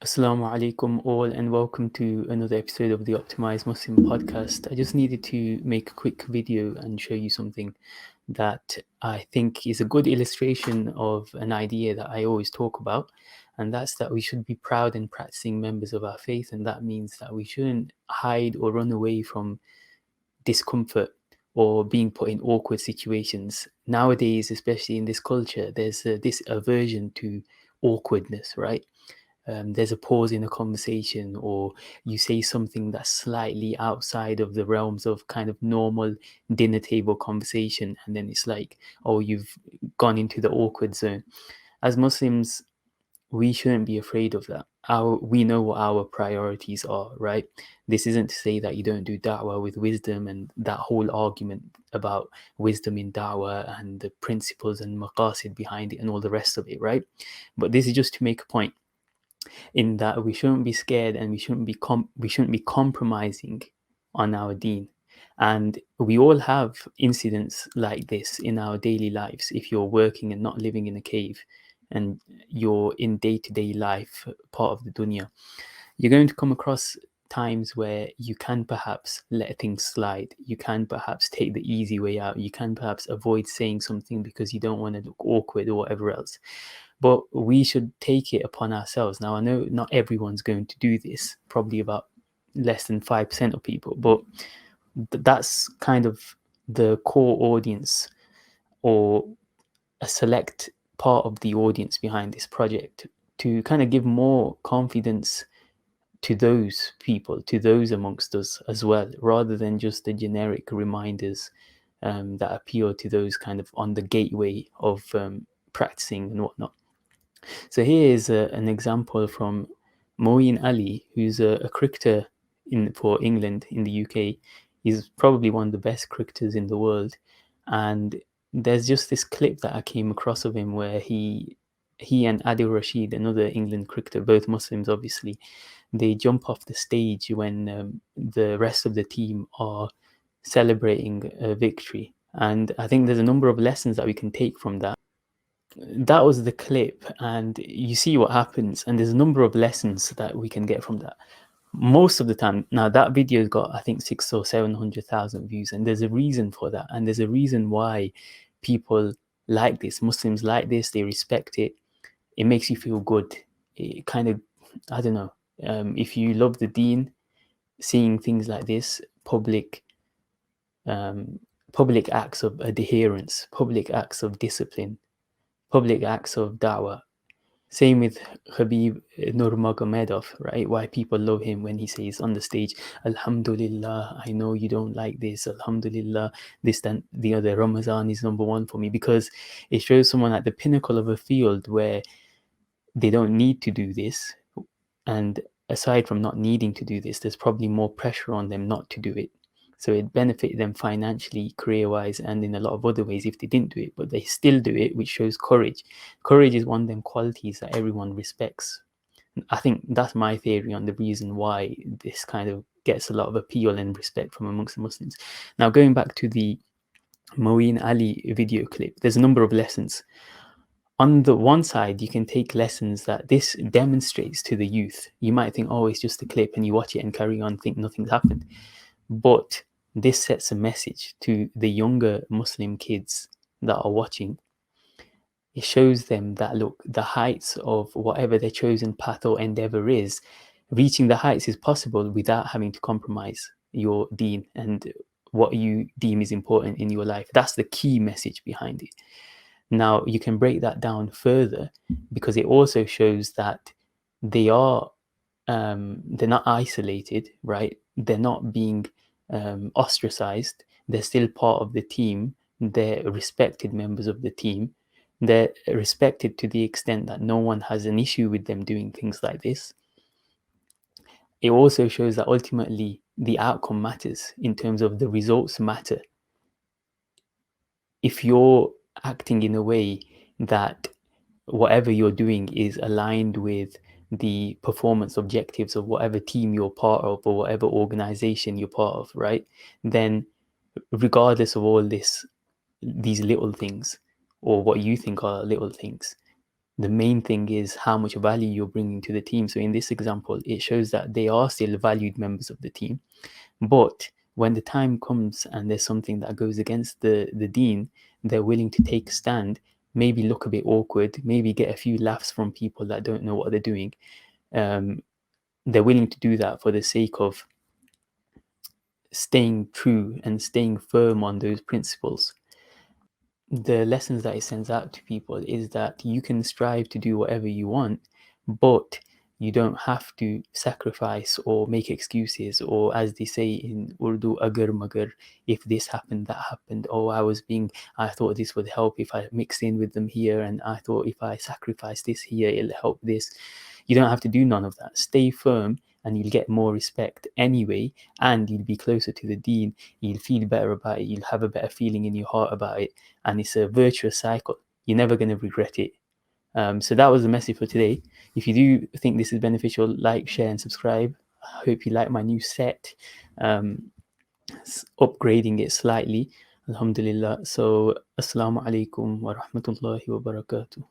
Assalamu alaikum all and welcome to another episode of the Optimized Muslim podcast. I just needed to make a quick video and show you something that I think is a good illustration of an idea that I always talk about, and that's that we should be proud and practicing members of our faith, and that means that we shouldn't hide or run away from discomfort or being put in awkward situations. Nowadays, especially in this culture, there's this aversion to awkwardness, right? There's a pause in a conversation, or you say something that's slightly outside of the realms of kind of normal dinner table conversation, and then it's like, oh, you've gone into the awkward zone. As Muslims, we shouldn't be afraid of that. We know what our priorities are, right? This isn't to say that you don't do da'wah with wisdom and that whole argument about wisdom in da'wah and the principles and maqasid behind it and all the rest of it, right? But this is just to make a point in that we shouldn't be scared and we shouldn't be compromising on our deen. And we all have incidents like this in our daily lives. If you're working and not living in a cave and you're in day-to-day life, part of the dunya, you're going to come across times where you can perhaps let things slide. You can perhaps take the easy way out. You can perhaps avoid saying something because you don't want to look awkward or whatever else. But we should take it upon ourselves. Now, I know not everyone's going to do this, probably about less than 5% of people, but that's kind of the core audience, or a select part of the audience behind this project, to kind of give more confidence to those people, to those amongst us as well, rather than just the generic reminders that appeal to those kind of on the gateway of practicing and whatnot. So here is an example from Moeen Ali, who's a cricketer for England in the UK. He's probably one of the best cricketers in the world. And there's just this clip that I came across of him where he and Adil Rashid, another England cricketer, both Muslims obviously, they jump off the stage when the rest of the team are celebrating a victory. And I think there's a number of lessons that we can take from that. That was the clip, and you see what happens, and there's a number of lessons that we can get from that. Most of the time, now that video's got I think 6 or 700,000 views, and there's a reason for that, and there's a reason why people like this, Muslims like this, they respect it. It makes you feel good. It kind of, I don't know, if you love the deen, seeing things like this, public acts of adherence, public acts of discipline, public acts of da'wah. Same with Khabib Nurmagomedov, right? Why people love him when he says on the stage, Alhamdulillah, I know you don't like this, Alhamdulillah, this, then the other, Ramadan is number one for me, because it shows someone at the pinnacle of a field where they don't need to do this. And aside from not needing to do this, there's probably more pressure on them not to do it. So it benefited them financially, career-wise, and in a lot of other ways if they didn't do it, but they still do it, which shows courage. Courage is one of them qualities that everyone respects. I think that's my theory on the reason why this kind of gets a lot of appeal and respect from amongst the Muslims. Now, going back to the Moeen Ali video clip, there's a number of lessons. On the one side, you can take lessons that this demonstrates to the youth. You might think, oh, it's just a clip, and you watch it and carry on, think nothing's happened. But this sets a message to the younger Muslim kids that are watching. It shows them that, look, the heights of whatever their chosen path or endeavor is, reaching the heights is possible without having to compromise your deen and what you deem is important in your life. That's the key message behind it. Now, you can break that down further, because it also shows that they are they're not isolated, right? They're not being ostracized. They're still part of the team. They're respected members of the team. They're respected to the extent that no one has an issue with them doing things like this. It also shows that ultimately the outcome matters, in terms of the results matter. If you're acting in a way that whatever you're doing is aligned with the performance objectives of whatever team you're part of or whatever organization you're part of, right? Then regardless of all these little things, or what you think are little things, The main thing is how much value you're bringing to the team. So in this example, it shows that they are still valued members of the team. But when the time comes and there's something that goes against the deen, they're willing to take a stand, maybe look a bit awkward, maybe get a few laughs from people that don't know what they're doing. They're willing to do that for the sake of staying true and staying firm on those principles. The lessons that it sends out to people is that you can strive to do whatever you want, but you don't have to sacrifice or make excuses, or as they say in Urdu, agar magar, if this happened, that happened. Oh, I thought this would help if I mix in with them here, and I thought if I sacrifice this here, it'll help this. You don't have to do none of that. Stay firm and you'll get more respect anyway, and you'll be closer to the deen. You'll feel better about it. You'll have a better feeling in your heart about it, and it's a virtuous cycle. You're never going to regret it. So that was the message for today. If you do think this is beneficial, like, share, and subscribe. I hope you like my new set, upgrading it slightly. Alhamdulillah. So, Assalamu alaikum wa rahmatullahi wa barakatuh.